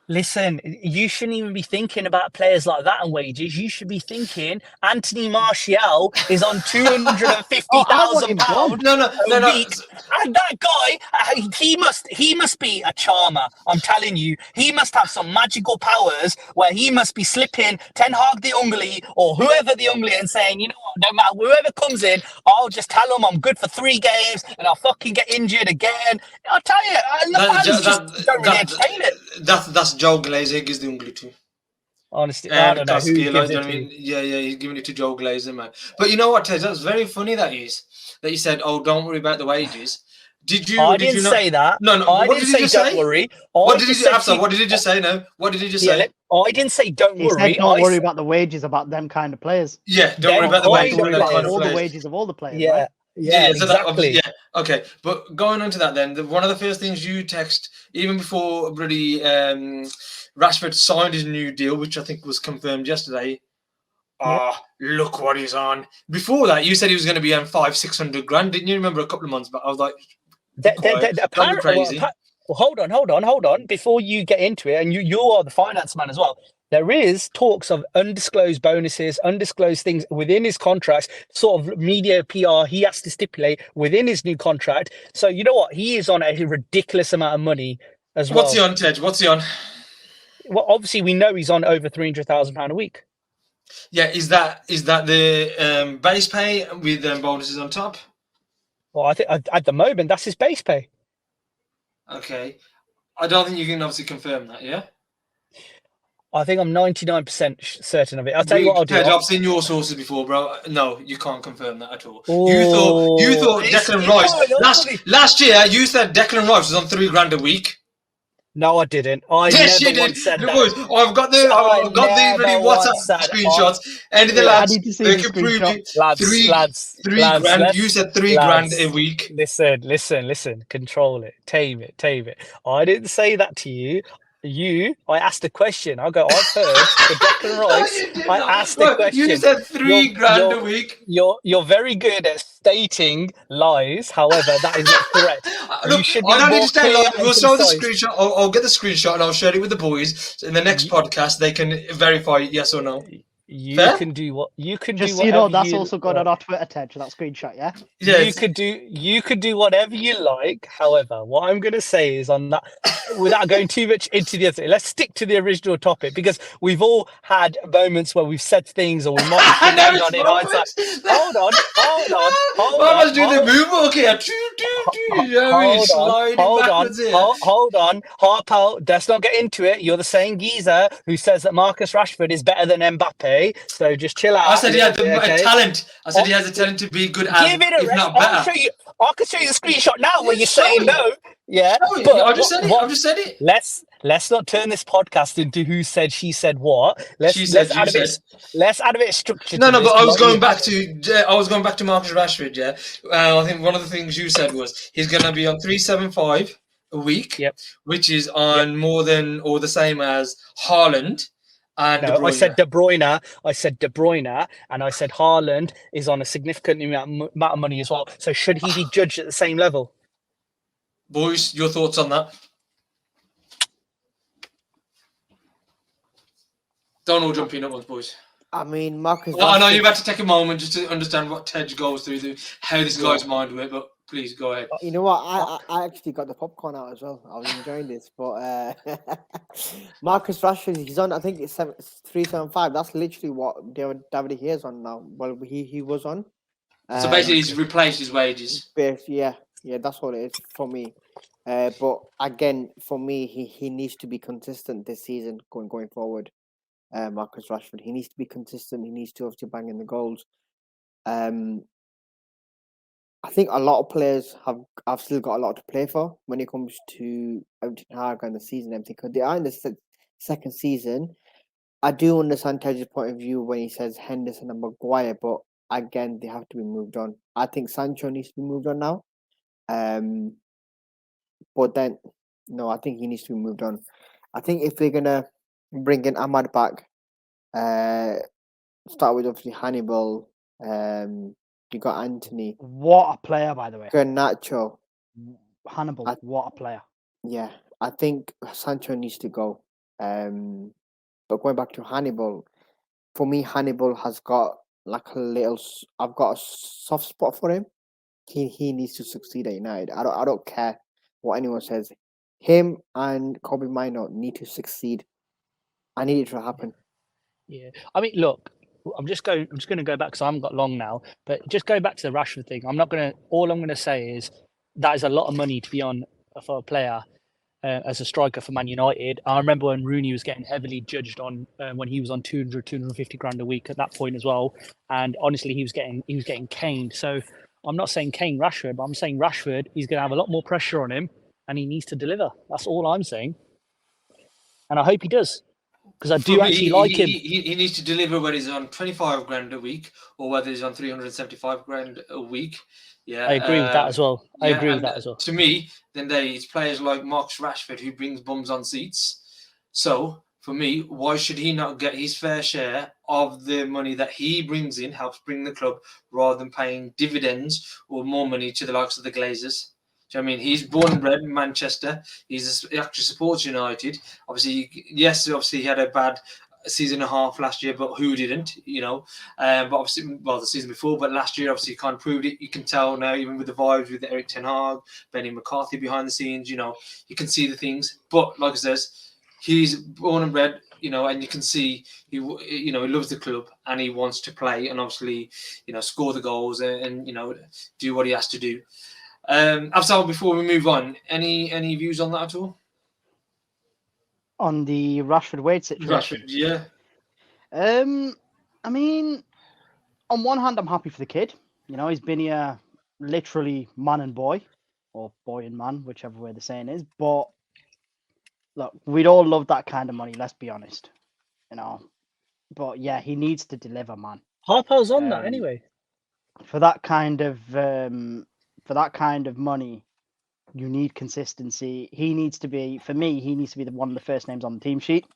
Listen, you shouldn't even be thinking about players like that and wages. You should be thinking Anthony Martial is on £250,000 No. And that guy, he must be a charmer. I'm telling you, he must have some magical powers where he must be slipping Ten Hag the Ungly or whoever the Ungly and saying, you know what, no matter whoever comes in, I'll just tell them I'm good for 3 games and I'll fucking get injured again. I'll tell you, and the fans just don't really entertain it. That's Joe Glazer gives the ungly to. Honestly, I And don't know who Koski, gives you know it what I to. mean? Yeah, he's giving it to Joe Glazer, man. But you know what, Ted? That's very funny that you said, "Oh, don't worry about the wages." Did you? I Or did didn't you not? say that. No, no. I What didn't did he say just don't say? worry. What I did he just just said after? to What did he just say? No. What did he just yeah, say? I didn't say don't He worry. said, "Don't worry about the wages about them kind of players." Yeah, don't worry Them about the You have wages to kind of worry of that about kind of players. all the players. wages of all the players, Yeah, right? yeah, So that exactly. yeah, okay. But going on to that, then one of the first things you text, even before bloody Rashford signed his new deal, which I think was confirmed yesterday. Look what he's on. Before that, you said he was going to be on 500-600 grand, didn't you? Remember a couple of months back? I was like, don't be crazy. Hold on. Before you get into it, and you are the finance man as well. There is talks of undisclosed bonuses, undisclosed things within his contracts, sort of media PR he has to stipulate within his new contract. So you know what? He is on a ridiculous amount of money as well. What's he on, Tej? What's he on? Well, obviously we know he's on over £300,000 a week. Yeah, is that the base pay with bonuses on top? Well, I think at the moment that's his base pay. Okay, I don't think you can obviously confirm that. Yeah, I think I'm 99% certain of it. I'll tell you what I'll do. Tej, I've seen your sources before, bro. No, you can't confirm that at all. Oh, you thought Declan Rice last year. You said Declan Rice was on $3 grand a week. No, I didn't. Yes, you did. Boys, I've got the bloody WhatsApp screenshots. Any of the lads, they can prove it. Lads, three grand. You said $3 grand a week. Listen. Control it. Tame it. I didn't say that to you. I asked a question. I've heard the Declan Rice. I asked the question. You said $3 grand a week. You're very good at stating lies. However, that is not correct. Look, I don't need to state lies. We'll show the screenshot. I'll get the screenshot and I'll share it with the boys. So in the next podcast, they can verify yes or no. You Fair? can do what you can Just do. so you know, that's also got on our Twitter, Ted, that screenshot, yeah? Yes. You could do whatever you like. However, what I'm going to say is on that, without going too much into the other, let's stick to the original topic because we've all had moments where we've said things or we might have on in hindsight. Hold on. I was doing the moonwalk here. Hold on. Harpo, let's not get into it. You're the same geezer who says that Marcus Rashford is better than Mbappe. So just chill out. I said he had the talent. I said he has the talent to be good as, if not better. I can show you the screenshot now where you're saying no. Yeah, but I've just said it. Let's not turn this podcast into who said, she said what. Let's add a bit of structure. No, but I was going back to Marcus Rashford. Yeah, I think one of the things you said was he's going to be on 375 a week, which is on more than or the same as Haaland. No, I said De Bruyne, and I said Haaland is on a significant amount of money as well. So should he be judged at the same level? Boys, your thoughts on that? Don't all jump in at once, boys. I mean, Marcus. I know you've had to take a moment just to understand what Tej goes through, how this guy's mind works, but please go ahead. You know what? I actually got the popcorn out as well. I was enjoying this, but Marcus Rashford, he's on. I think it's 375. That's literally what David De Gea is on now. Well, he was on. So basically, he's replaced his wages. Yeah, that's what it is for me. But again, for me, he needs to be consistent this season going forward. Marcus Rashford, he needs to be consistent. He needs to obviously bang in the goals. I think a lot of players have still got a lot to play for when it comes to Ten Hag and the season and everything. Because they are in the second season. I do understand Tej's point of view when he says Henderson and Maguire, but again, they have to be moved on. I think Sancho needs to be moved on now. But then, no, I think he needs to be moved on. I think if they're gonna bring in Ahmad back, start with obviously Hannibal. You got Anthony. What a player, by the way. Garnacho. Hannibal, what a player. Yeah, I think Sancho needs to go. But going back to Hannibal, for me, Hannibal has got like I've got a soft spot for him. he needs to succeed at United. I don't care what anyone says. Him and Kobe Mino need to succeed. I need it to happen. Yeah, I mean, look, I'm just going to go back because I haven't got long now. But just going back to the Rashford thing, I'm not going to. All I'm going to say is that is a lot of money to be on for a player as a striker for Man United. I remember when Rooney was getting heavily judged on when he was on 250 grand a week at that point as well. And honestly, he was getting caned. So I'm not saying cane Rashford, but I'm saying Rashford, he's going to have a lot more pressure on him, and he needs to deliver. That's all I'm saying, and I hope he does. Because I do actually like him. He needs to deliver whether he's on 25 grand a week or whether he's on 375 grand a week. Yeah, I agree with that as well. I agree with that as well. To me, then there's players like Marcus Rashford who brings bums on seats. So for me, why should he not get his fair share of the money that he brings in, helps bring the club, rather than paying dividends or more money to the likes of the Glazers? Do you know what I mean? He's born and bred in Manchester. He actually supports United. Obviously, he had a bad season and a half last year, but who didn't? But obviously, the season before, but last year, obviously, he kind of proved it. You can tell now, even with the vibes with Eric Ten Hag, Benny McCarthy behind the scenes, you can see the things. But like I says, he's born and bred, and you can see he loves the club and he wants to play and obviously, score the goals and do what he has to do. Afzal, before we move on, any views on that at all? On the Rashford Wade situation? Rashford, yeah. I mean, on one hand, I'm happy for the kid. He's been here literally man and boy, or boy and man, whichever way the saying is. But look, we'd all love that kind of money, let's be honest. But yeah, he needs to deliver, man. Harpo's on that anyway. For that kind of money, you need consistency. He needs to be one of the first names on the team sheet.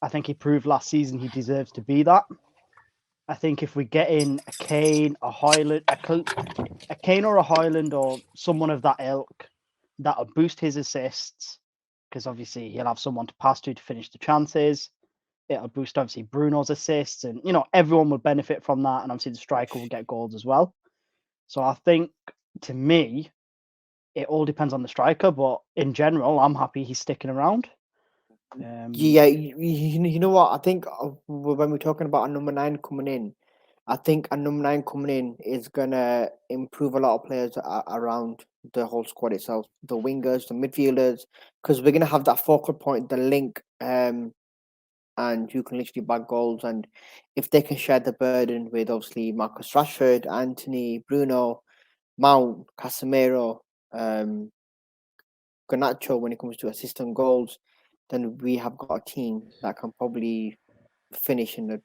I think he proved last season he deserves to be that. I think if we get in a Kane, a Kane or a Højlund or someone of that ilk, that'll boost his assists because obviously he'll have someone to pass to finish the chances. It'll boost obviously Bruno's assists, and everyone will benefit from that. And obviously the striker will get goals as well. So I think, to me, it all depends on the striker. But in general, I'm happy he's sticking around. Yeah, you know what? I think when we're talking about a number 9 coming in, I think a number 9 coming in is gonna improve a lot of players around the whole squad itself, the wingers, the midfielders, because we're gonna have that focal point, the link, and you can literally bag goals. And if they can share the burden with obviously Marcus Rashford, Anthony, Bruno, Mount, Casemiro, Garnacho, when it comes to assist and goals, then we have got a team that can probably finish in the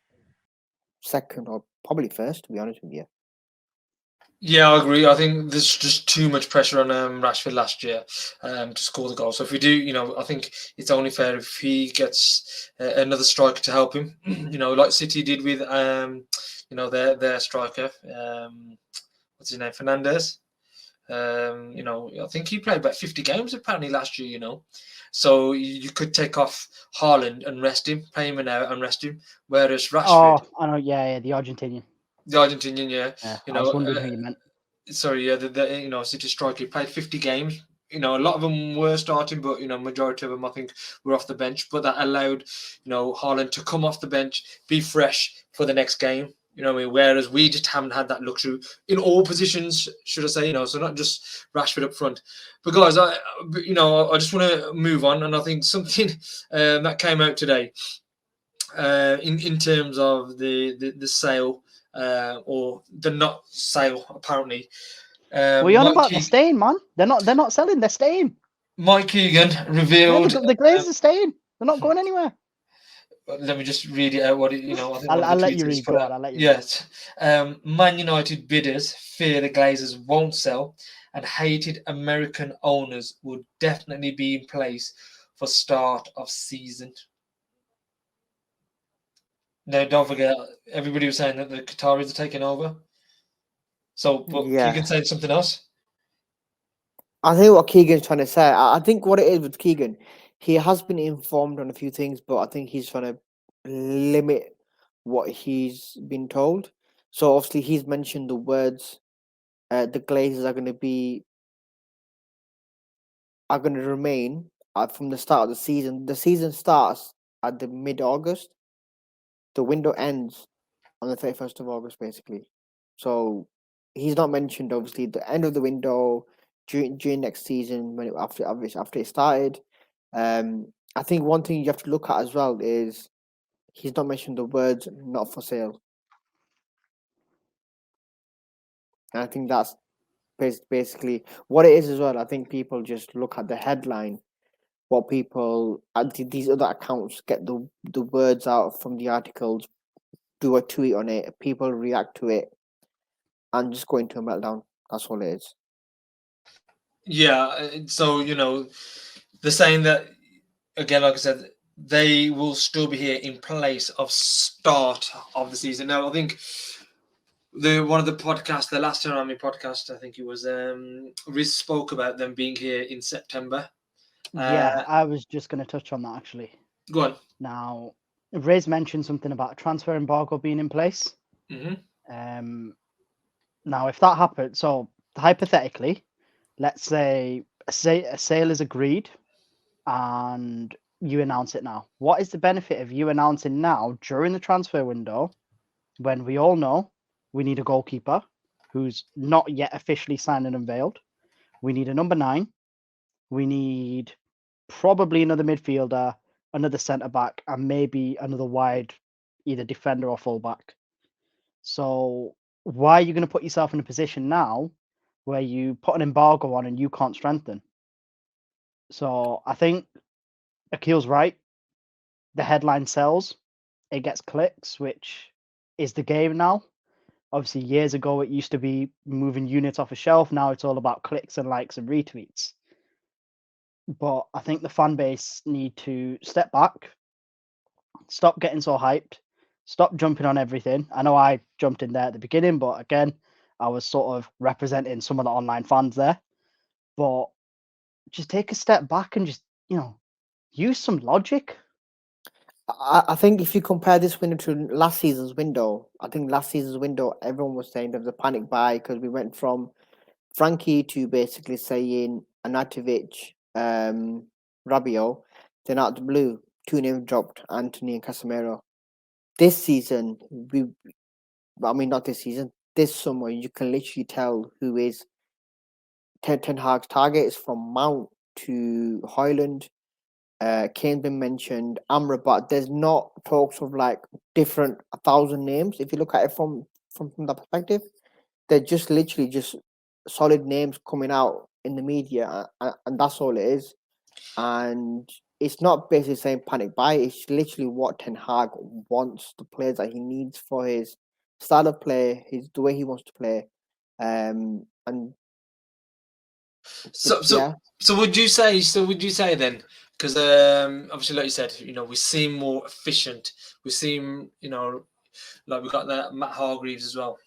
second or probably first, to be honest with you. Yeah, I agree. I think there's just too much pressure on Rashford last year to score the goal. So if we do, I think it's only fair if he gets another striker to help him. Like City did with their striker. What's his name? Fernandes. I think he played about 50 games apparently last year. So you could take off Haaland and rest him, play him out and rest him. Whereas Rashford, I know, yeah, the Argentinian. The Argentinian, yeah. I was wondering who you meant. Sorry, yeah, the City striker played 50 games. A lot of them were starting, but majority of them I think were off the bench. But that allowed Haaland to come off the bench, be fresh for the next game. Whereas we just haven't had that luxury in all positions, should I say? So not just Rashford up front. But guys, I just want to move on, and I think something that came out today in terms of the sale. Or the not sale, apparently. What are you on about? They're staying, man. They're not selling. They're staying. Mike Keegan revealed the Glazers are staying. They're not going anywhere. Let me just read it out. I'll let you read. Go on. I'll let you. Yes. Man United bidders fear the Glazers won't sell, and hated American owners would definitely be in place for start of season. No, don't forget, everybody was saying that the Qataris are taking over. So, but yeah. Keegan saying something else? I think what Keegan's trying to say, I think what it is with Keegan, he has been informed on a few things, but I think he's trying to limit what he's been told. So, obviously, he's mentioned the words the Glazers are going to remain from the start of the season. The season starts at the mid-August. The window ends on the 31st of August, basically. So he's not mentioned, obviously, the end of the window during next season after it started. I think one thing you have to look at as well is he's not mentioned the words "not for sale," and I think that's basically what it is as well. I think people just look at the headline. What people these other accounts get the words out from the articles, do a tweet on it, people react to it, and just go into a meltdown. That's all it is. Yeah, so they're saying that again, like I said, they will still be here in place of start of the season. Now, I think one of the podcasts, the last Haraami podcast, I think it was, Riz spoke about them being here in September. Yeah, I was just going to touch on that actually. Go on. Now, Riz mentioned something about a transfer embargo being in place. Mm-hmm. Now, if that happened, so hypothetically, let's say a sale is agreed and you announce it now. What is the benefit of you announcing now during the transfer window when we all know we need a goalkeeper who's not yet officially signed and unveiled? We need a number 9. We need probably another midfielder, another centre back, and maybe another wide, either defender or fullback. So why are you going to put yourself in a position now where you put an embargo on and you can't strengthen? So I think Akil's right. The headline sells, it gets clicks, which is the game now. Obviously, years ago, it used to be moving units off a shelf. Now it's all about clicks and likes and retweets. But I think the fan base need to step back, stop getting so hyped, stop jumping on everything. I know I jumped in there at the beginning, but again, I was sort of representing some of the online fans there. But just take a step back and just, use some logic. I think if you compare this window to last season's window, I think last season's window, everyone was saying there was a panic buy because we went from Frankie to basically saying Anatovic, Rabiot, then out of the blue, 2 names dropped, Anthony and Casemiro. This season, not this season, this summer, you can literally tell who is Ten Hag's target is from Mount to Hoyland. Kane's been mentioned, Amrabat. There's not talks of like different 1,000 names. If you look at it from that perspective, they're just literally just solid names coming out in the media, and that's all it is. And it's not basically saying panic buy. It's literally what Ten Hag wants, the players that he needs for his style of play, the way he wants to play, and So would you say then? Because obviously, like you said, we seem more efficient. We seem, like we got that Matt Hargreaves as well,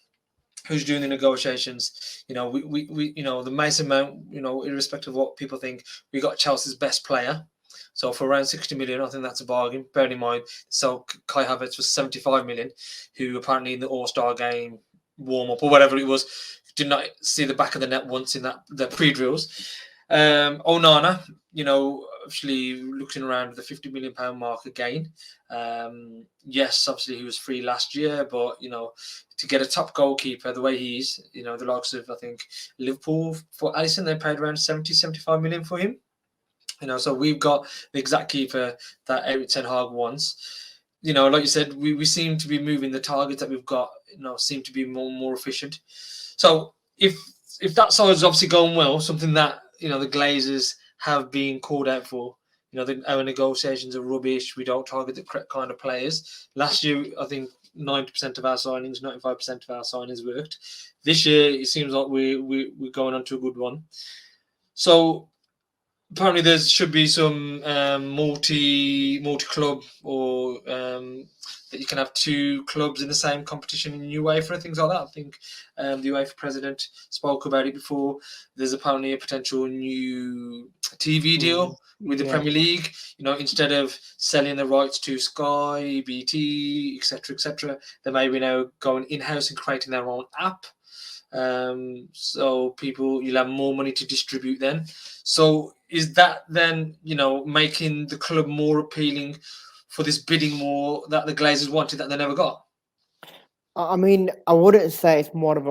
who's doing the negotiations. We the Mason Mount. Irrespective of what people think, we got Chelsea's best player. So for around 60 million, I think that's a bargain. Bearing in mind, so Kai Havertz was 75 million, who apparently in the All-Star game warm up or whatever it was, did not see the back of the net once in the pre-drills. Onana, actually looking around the £50 million mark again. Yes, obviously he was free last year, but to get a top goalkeeper the way he is, the likes of I think Liverpool for Alisson, they paid around 75 million for him. So we've got the exact keeper that Eric Ten Hag wants. Like you said, we seem to be moving the targets that we've got. Seem to be more efficient. So if that side is obviously going well, something that the Glazers have been called out for. Our negotiations are rubbish. We don't target the correct kind of players. Last year, I think 90% of our signings, 95% of our signings worked. This year, it seems like we're going on to a good one. So apparently there should be some multi-club or that you can have 2 clubs in the same competition in UEFA, things like that. I think the UEFA president spoke about it before. There's apparently a potential new TV deal with the Premier League. Instead of selling the rights to Sky, BT, etc., they may be now going in-house and creating their own app. So you'll have more money to distribute then. So is that then, making the club more appealing for this bidding war that the Glazers wanted that they never got? I mean, I wouldn't say it's more of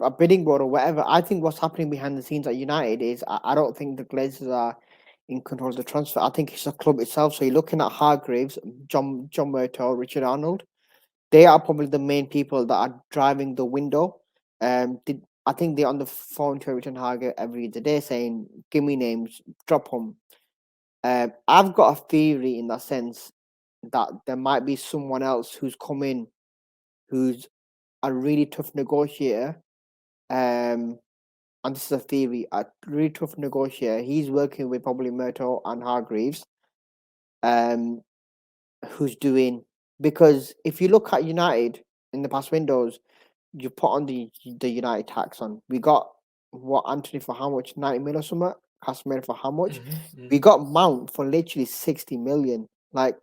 a bidding war or whatever. I think what's happening behind the scenes at United is I don't think the Glazers are in control of the transfer. I think it's the club itself. So you're looking at Hargreaves, John Murtaugh, Richard Arnold. They are probably the main people that are driving the window. I think they're on the phone to Everton Hargreaves every day saying, "Give me names, drop them." I've got a theory in that sense that there might be someone else who's come in, who's a really tough negotiator. And this is a theory, a really tough negotiator. He's working with probably Murtaugh and Hargreaves. Who's doing, because if you look at United in the past windows, you put on the United tax on. We got Anthony for how much? 90 million or something. Casemiro for how much? We got Mount for literally 60 million. Like,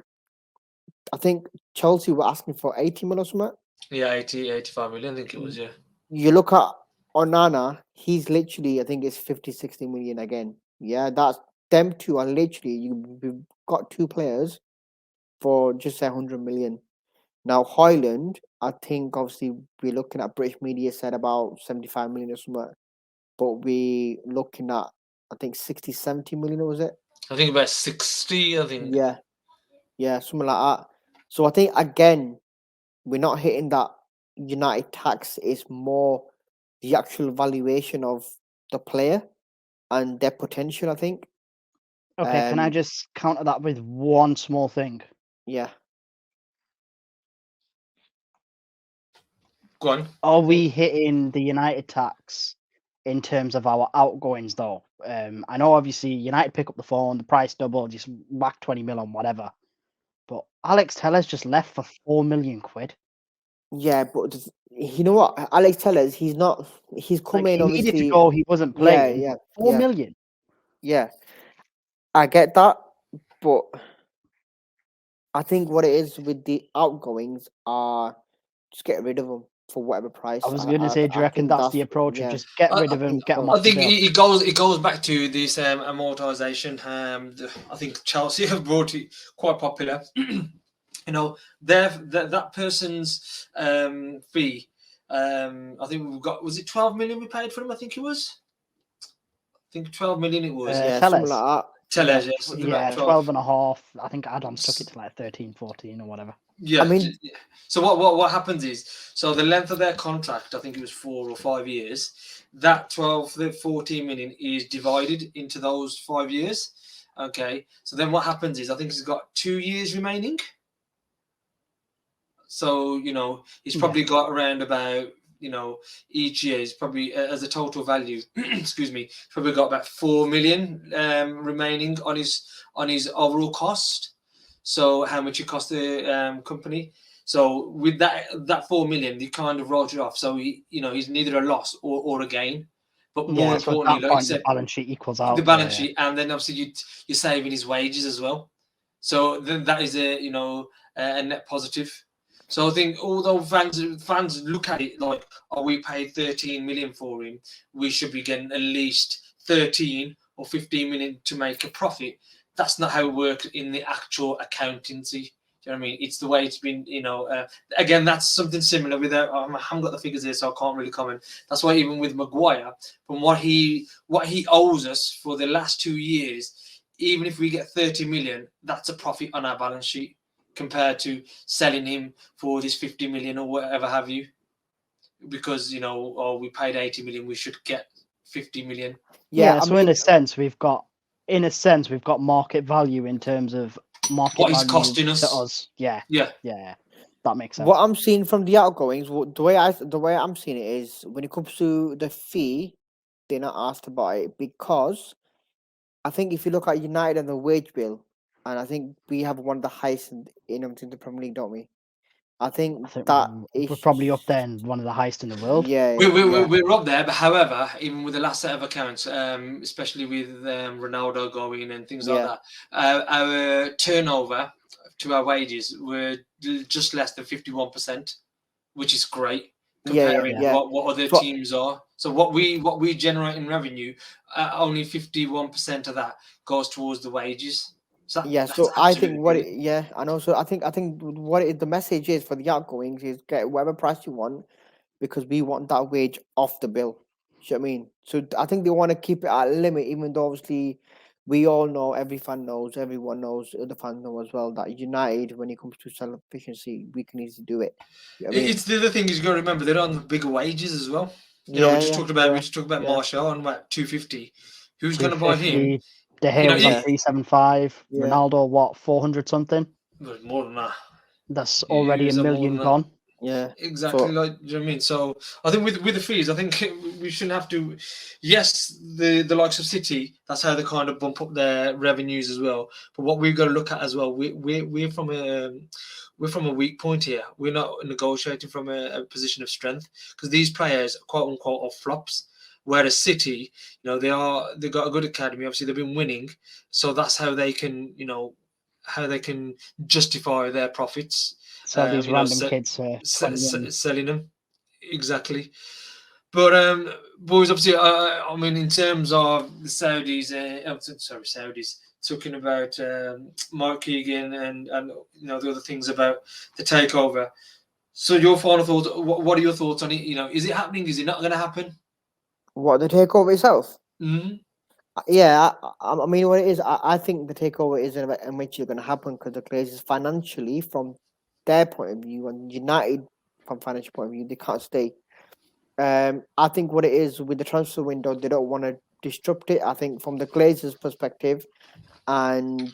I think Chelsea were asking for 80 million or something. Yeah, 85 million, I think it was, yeah. You look at Onana, he's literally, I think it's 50, 60 million again. Yeah, that's them two are literally, you've got two players for just say 100 million. Now, Hoyland, I think obviously we're looking at British media said about 75 million or something, but we looking at, I think 60, 70 million, was it? I think about 60, I think. Yeah, something like that. So I think, again, we're not hitting that United tax. It's more the actual valuation of the player and their potential, I think. Okay, can I just counter that with one small thing? Yeah. Go on. Are we hitting the United tax in terms of our outgoings, though? I know, obviously, United pick up the phone, the price double, just whack 20 mil on whatever. But Alex Tellers just left for 4 million quid. Yeah, but you know what? Alex Tellers, he's come in, He obviously. needed to go, he wasn't playing. Yeah. 4 million. Yeah. I get that, but I think what it is with the outgoings are just get rid of them for whatever price. I was going to say, do you reckon that's the approach of just get rid of them, get them off I think the it goes back to this amortization. I think Chelsea have brought it quite popular. That person's fee. I think we've got, was it 12 million we paid for him? I think it was. I think 12 million it was. Yeah, something like that. Tellers, yes. Yeah, 12 and a half. I think Adams took it to like 13, 14 or whatever. Yeah. I mean, so what happens is, so the length of their contract, I think it was 4 or 5 years, that 14 million is divided into those 5 years. Okay. So then what happens is, I think he's got 2 years remaining. So, he's probably got around about, each year is probably, as a total value, excuse me, probably got about 4 million remaining on his overall cost. So how much it cost the company. So with that 4 million, he kind of wrote it off. So he's neither a loss or a gain. But more importantly, at that point, the balance sheet equals out. The balance sheet, and then obviously you're saving his wages as well. So then that is a net positive. So I think although fans look at it like, we paid 13 million for him, we should be getting at least 13 or 15 million to make a profit. That's not how it works in the actual accountancy. Do you know what I mean? It's the way it's been, again, that's something similar with, I haven't got the figures here, so I can't really comment. That's why even with Maguire, from what he owes us for the last 2 years, even if we get 30 million, that's a profit on our balance sheet compared to selling him for this 50 million or whatever have you. Because, we paid 80 million, we should get 50 million. Yeah, so in a sense, we've got market value in terms of market what value is costing us. To us. Yeah. That makes sense. What I'm seeing from the outgoings, the way I'm seeing it is, when it comes to the fee, they're not asked about it, because I think if you look at United and the wage bill, and I think we have one of the highest in the Premier League, don't we? I think that we're probably up there and one of the highest in the world. Yeah, we're up there. But however, even with the last set of accounts, especially with Ronaldo going and things like that, our turnover to our wages were just less than 51%, which is great. comparing yeah. what other So- teams are. So what we generate in revenue, only 51% of that goes towards the wages. So Yeah, that's so I think absolutely and also I think what the message is for the outgoings is get whatever price you want because we want that wage off the bill. You know what I mean? So I think they want to keep it at a limit, even though obviously we all know, every fan knows, everyone knows, other fans know as well that United, when it comes to self efficiency, we can easily do it. You know what I mean? It's the other thing is you got to remember they're on bigger wages as well. Yeah, We just talked about yeah. Martial on about 250. Who's going to buy him? 250. De Gea was yeah. on 375. Yeah. Ronaldo, what, 400 something? Well, more than that. That's He already was a on more million than that. gone. Yeah. Exactly, So- like, do you know what I mean? So I think with the fees, I think we shouldn't have to. Yes, the likes of City, that's how they kind of bump up their revenues as well. But what we've got to look at as well, we're from a weak point here. We're not negotiating from a position of strength because these players, quote unquote, are flops. Whereas City, they've got a good academy. Obviously, they've been winning, so that's how they can, how they can justify their profits. Sell these random se- kids for 20 million. selling them exactly. But boys, obviously, I mean, in terms of the Saudis, Saudis talking about Mike Keegan and the other things about the takeover. So your final thoughts? What are your thoughts on it? Is it happening? Is it not going to happen? What, the takeover itself? Mm-hmm. Yeah, I mean, what it is, I think the takeover is eventually going to happen because the Glazers financially, from their point of view, and United from financial point of view, they can't stay. I think what it is with the transfer window, they don't want to disrupt it. I think from the Glazers' perspective and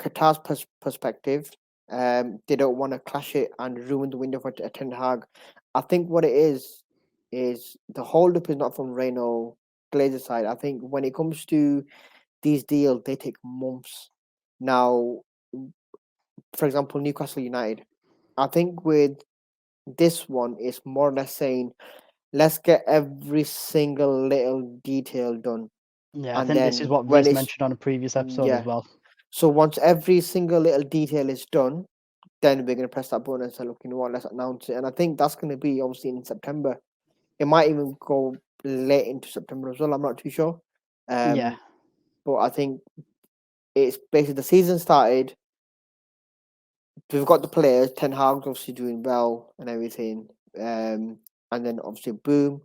Qatar's perspective, they don't want to clash it and ruin the window for Ten Hag. I think what it is the hold-up is not from Reino Glazer side. I think when it comes to these deals, they take months. Now, for example, Newcastle United. I think with this one, it's more or less saying, let's get every single little detail done. Yeah, I And think this is then what when Viz it's mentioned on a previous episode yeah. as well. So once every single little detail is done, then we're going to press that button and say, look, you know what, let's announce it. And I think that's going to be obviously in September. It might even go late into September as well. I'm not too sure. Yeah. But I think it's basically the season started. We've got the players. Ten Hag's obviously doing well and everything. And then obviously, boom,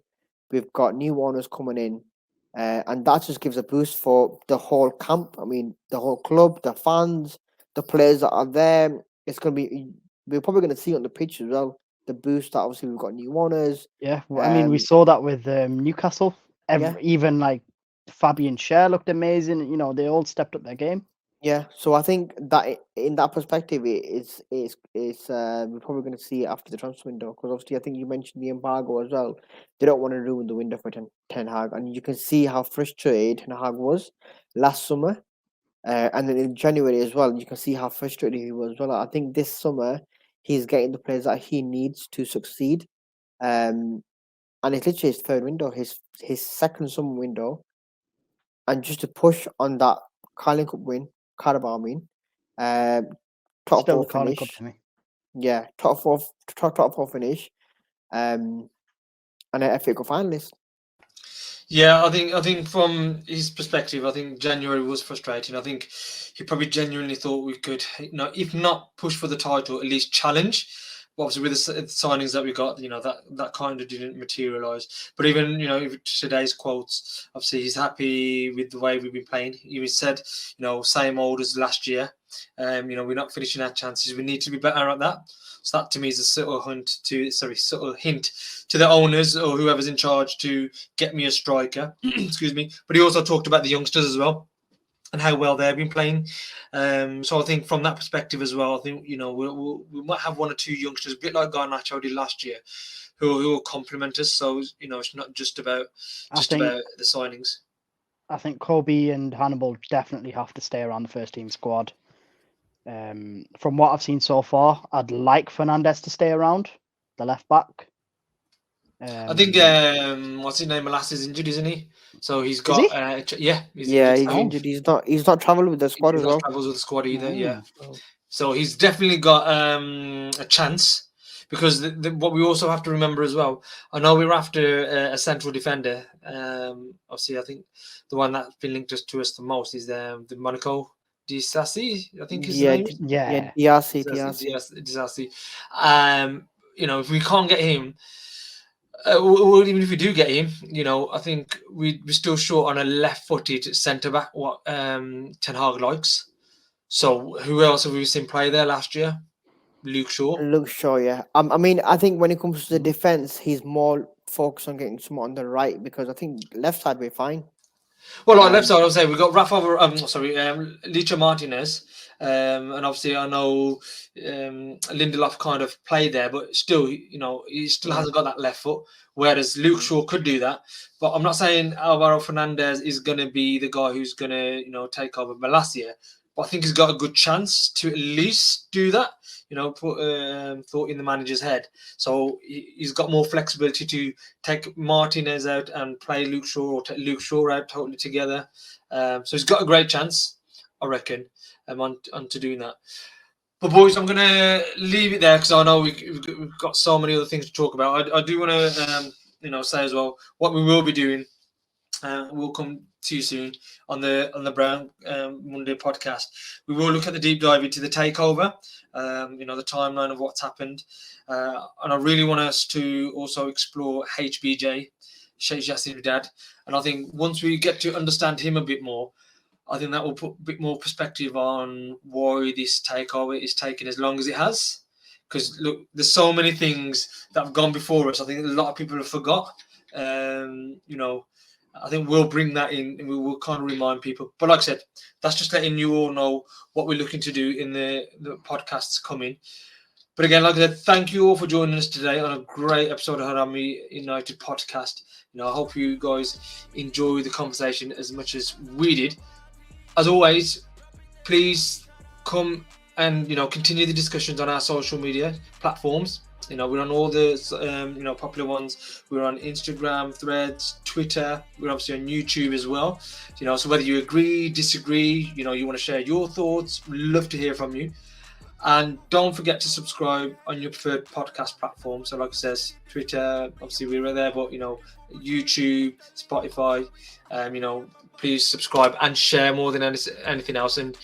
we've got new owners coming in. And that just gives a boost for the whole camp. I mean, the whole club, the fans, the players that are there. It's going to be, we're probably going to see on the pitch as well. The boost that obviously we've got new owners. Yeah. Well, I mean, we saw that with Newcastle. Yeah. Even like Fabian Schär looked amazing. They all stepped up their game. Yeah, so I think that in that perspective, we're probably going to see it after the transfer window because obviously I think you mentioned the embargo as well. They don't want to ruin the window for Ten Hag, and you can see how frustrated Ten Hag was last summer, and then in January as well. You can see how frustrated he was as well. I think this summer he's getting the players that he needs to succeed, and it's literally his third window, his second summer window, and just to push on that Carling Cup win. Carabao, I mean, top Still four the Carling Cup finish. to me. Yeah, top four finish, and an FA Cup finalist. Yeah, I think from his perspective, I think January was frustrating. I think he probably genuinely thought we could, if not push for the title, at least challenge. But obviously, with the signings that we got, that kind of didn't materialise. But even, today's quotes, obviously, he's happy with the way we've been playing. He said, same old as last year. We're not finishing our chances. We need to be better at that. So that to me is a subtle hint to the owners or whoever's in charge to get me a striker. Excuse me. But he also talked about the youngsters as well and how well they've been playing. So I think from that perspective as well, I think we might have one or two youngsters, a bit like Garnacho did last year, who will complement us. So it's not just about about the signings. I think Kobe and Hannibal definitely have to stay around the first team squad. From what I've seen so far, I'd like Fernandes to stay around, the left back. I think what's his name? Molas is injured, isn't he? So he's got he's injured. He's not traveled with the squad as well. Travels with the squad either. Oh. Yeah. So he's definitely got a chance. because what we also have to remember as well, I know we're after a central defender. Obviously, I think the one that's been linked to us the most is the Monaco Disasi, I think his name. Yeah, Yeah. DRC. If we can't get him, even if we do get him, I think we're still short on a left-footed centre back. What Ten Hag likes. So who else have we seen play there last year? Luke Shaw. Luke Shaw, yeah. I mean, I think when it comes to the defense, he's more focused on getting someone on the right, because I think left side we're fine. Well, on left side, I'll say we've got Licha Martinez, and obviously I know Lindelof kind of played there, but still, he still hasn't got that left foot. Whereas Luke Shaw could do that, but I'm not saying Alvaro Fernandez is going to be the guy who's going to, take over Malacia. But I think he's got a good chance to at least do that. Put thought in the manager's head. So he's got more flexibility to take Martinez out and play Luke Shaw, or take Luke Shaw out totally together. So he's got a great chance, I reckon, on to doing that. But boys, I'm going to leave it there because I know we've got so many other things to talk about. I do want to, say as well what we will be doing. We'll come to you soon on the Brown Munde podcast. We will look at the deep dive into the takeover, the timeline of what's happened, and I really want us to also explore HBJ, Sheikh Jassim Dad, and I think once we get to understand him a bit more, I think that will put a bit more perspective on why this takeover is taking as long as it has. Because look, there's so many things that have gone before us. I think a lot of people have forgot. I think we'll bring that in and we will kind of remind people. But like I said, that's just letting you all know what we're looking to do in the podcasts coming. But again, like I said, thank you all for joining us today on a great episode of Haraami United podcast. I hope you guys enjoy the conversation as much as we did. As always, please come and continue the discussions on our social media platforms. We're on all the popular ones. We're on Instagram, Threads, Twitter. We're obviously on YouTube as well. So whether you agree, disagree, you want to share your thoughts, we'd love to hear from you. And don't forget to subscribe on your preferred podcast platform. So like I says, Twitter, obviously we were there, but YouTube, Spotify, please subscribe and share more than anything else. And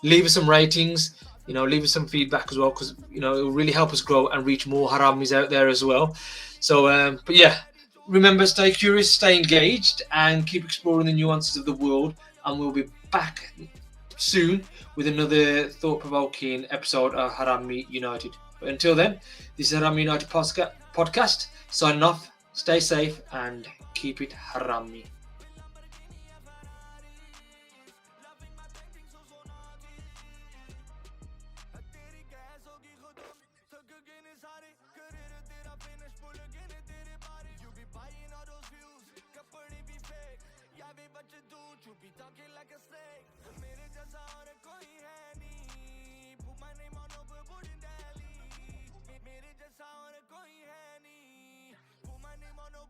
leave us some ratings. Leave us some feedback as well, because it will really help us grow and reach more Haramis out there as well. So, but yeah, remember, stay curious, stay engaged, and keep exploring the nuances of the world. And we'll be back soon with another thought-provoking episode of Haraami United. But until then, this is Haraami United podcast. Signing off. Stay safe and keep it Haraami. मेरे जैसा और कोई है नहीं, वो मैंने मानो